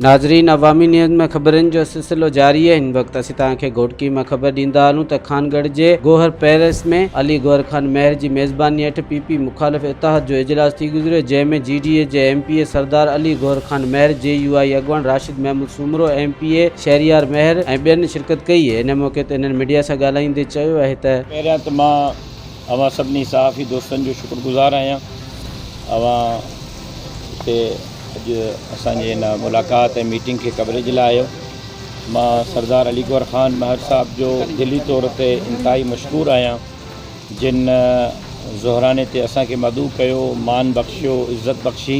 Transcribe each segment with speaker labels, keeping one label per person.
Speaker 1: नाज़रीन, अवामी न्यूज़ में ख़बरनि जो सिलसिलो जारी है। इन वक्त असीं तव्हांखे घोटकी में ख़बर ॾींदा हलूं त खानगढ़ जे गोहर पैलेस में अली गौहर खान महर जी मेज़बानी हेठि पीपी मुखालिफ़ इतिहाद जो इजलास थी गुज़रियो, जंहिंमें GDA जे MPA सरदार अली गौहर खान महर, JUI अॻवान राशिद महमूद सूमरो, MPA शहरियार महर ऐं ॿियनि शिरकत कई है। इन मौक़े ते इन्हनि मीडिया सां ॻाल्हाईंदे चयो आहे त
Speaker 2: पहिरियां त मां अवां सभिनी सहाफ़ी दोस्तनि जो शुक्रगुज़ार आहियां। अवां हिते अॼु असांजे हिन मुलाक़ात ऐं मीटिंग खे कवरेज लाइ आयो। मां सरदार अली गौहर खान महर साहब जो दिली तौर ते इंतहाई मशहूर आहियां, जिन ज़ोहराने ते असांखे मदऊ कयो, मान बख़्शियो, इज़्ज़त बख़्शी।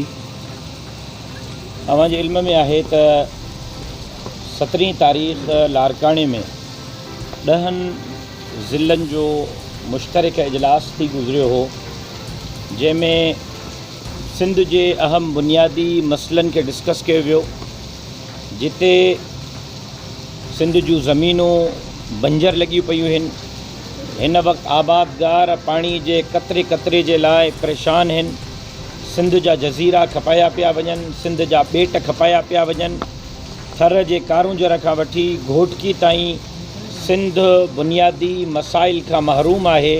Speaker 2: अवांजे इल्म में आहे त 17 तारीख़ लारकाणे में 10 ज़िलनि जो मुश्तरक इजलास थी गुज़रियो हो, जंहिंमें सिंध जे अहम बुनियादी मसइलनि खे डिस्कस कयो वियो। जिते सिंध जूं ज़मीनूं बंजर लॻियूं पियूं आहिनि, हिन वक़्तु आबादगार पाणी जे कतरे कतरे जे लाइ परेशान आहिनि। सिंध जा जज़ीरा खपाया पिया वञनि, सिंध जा ॿेट खपाया पिया वञनि। थर जे कारूंजर खां वठी घोटकी ताईं सिंध बुनियादी मसाइल खां महरूम आहे।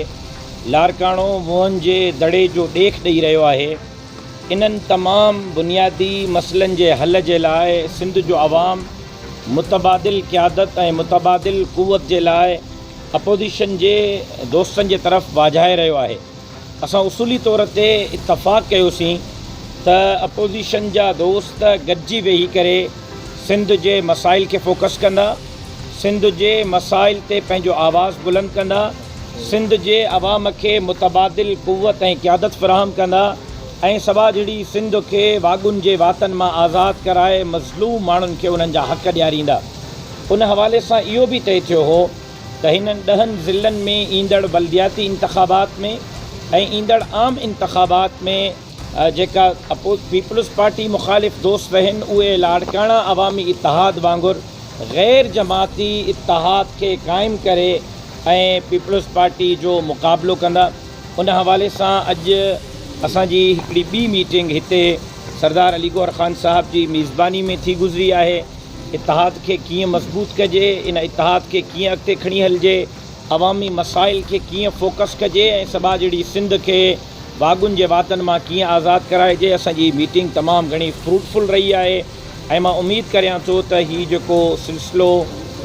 Speaker 2: लारकाणो मुंहंनि जे दड़े जो ॾेख ॾेई रहियो आहे। इन्हनि तमामु बुनियादी मसइलनि जे हल जे लाइ सिंध जो अवाम मुतबादिल क़यादत ऐं मुतबादिल क़ुवत जे लाइ अपोज़िशन जे दोस्तनि जे तरफ़ वाझाए रहियो आहे। असां उसूली तौर ते इतफ़ाक़ कयोसीं त अपोज़िशन जा दोस्त गॾिजी वेही करे सिंध जे मसाइल खे फोकस कंदा, सिंध जे मसाइल ते पंहिंजो आवाज़ बुलंद कंदा, सिंध जे अवाम खे मुतबादिल क़ुवत ऐं क़यादत फ़राहम कंदा ऐं सभा जहिड़ी सिंध खे वागुनि जे वातनि मां आज़ादु कराए मज़लूम माण्हुनि खे उन्हनि जा हक़ ॾियारींदा। उन हवाले सां इहो बि तइ थियो हो त हिननि 10 ज़िलनि में ईंदड़ बल्दियाती इंतख़ाबात में ऐं ईंदड़ आम इंतख़ाबात में जेका पीपल्स पार्टी मुखालिफ़ दोस्त आहिनि, उहे लाड़काणा अवामी इतिहाद वांगुरु ग़ैर जमाती इतिहाद खे क़ाइमु करे ऐं पीपल्स पार्टी जो मुक़ाबिलो कंदा। उन हवाले सां अॼु असांजी हिकिड़ी ॿी मीटिंग हिते सरदार अली गौहर खान साहब जी मेज़बानी में थी गुज़री आहे। इतिहाद खे कीअं मज़बूत कजे, इन इतिहाद खे कीअं अॻिते खणी हलिजे, अवामी मसाइल खे कीअं फोकस कजे ऐं सभा जहिड़ी सिंध खे वागुनि जे वातनि मां कीअं आज़ादु कराइजे। असांजी मीटिंग तमामु घणी फ्रूटफुल रही आहे ऐं मां उमेदु करियां थो त हीउ जेको सिलसिलो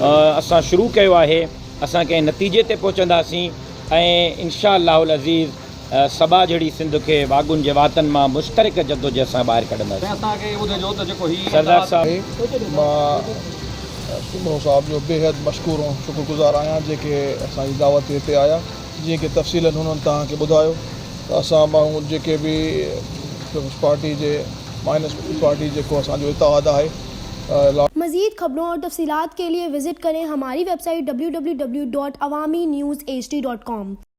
Speaker 2: असां शुरू कयो आहे, असां कंहिं नतीजे ते पहुचंदासीं ऐं इंशा अल्लाहुल अज़ीज़ सभा जहिड़ी सिंध खे वागुनि जे वातनि मां मुश्तरक जद्दोजहद सां ॿाहिरि कढंदासीं। सरदार साहब,
Speaker 3: मां सूमरो साहब जो बेहद मशकूर ऐं शुक्रगुज़ार आहियां, जेके असांजी दावत हिते आया। जीअं कि तफ़सीलन हुननि तव्हांखे ॿुधायो त असां माण्हू जेके बि पीपल्स पार्टी जे माइनस पार्टी जेको असांजो इतिहाद आहे।
Speaker 4: मज़ीद खबरों और तफसीलात के लिए विजिट करें हमारी वेबसाइट www.awamiNewsHD.com।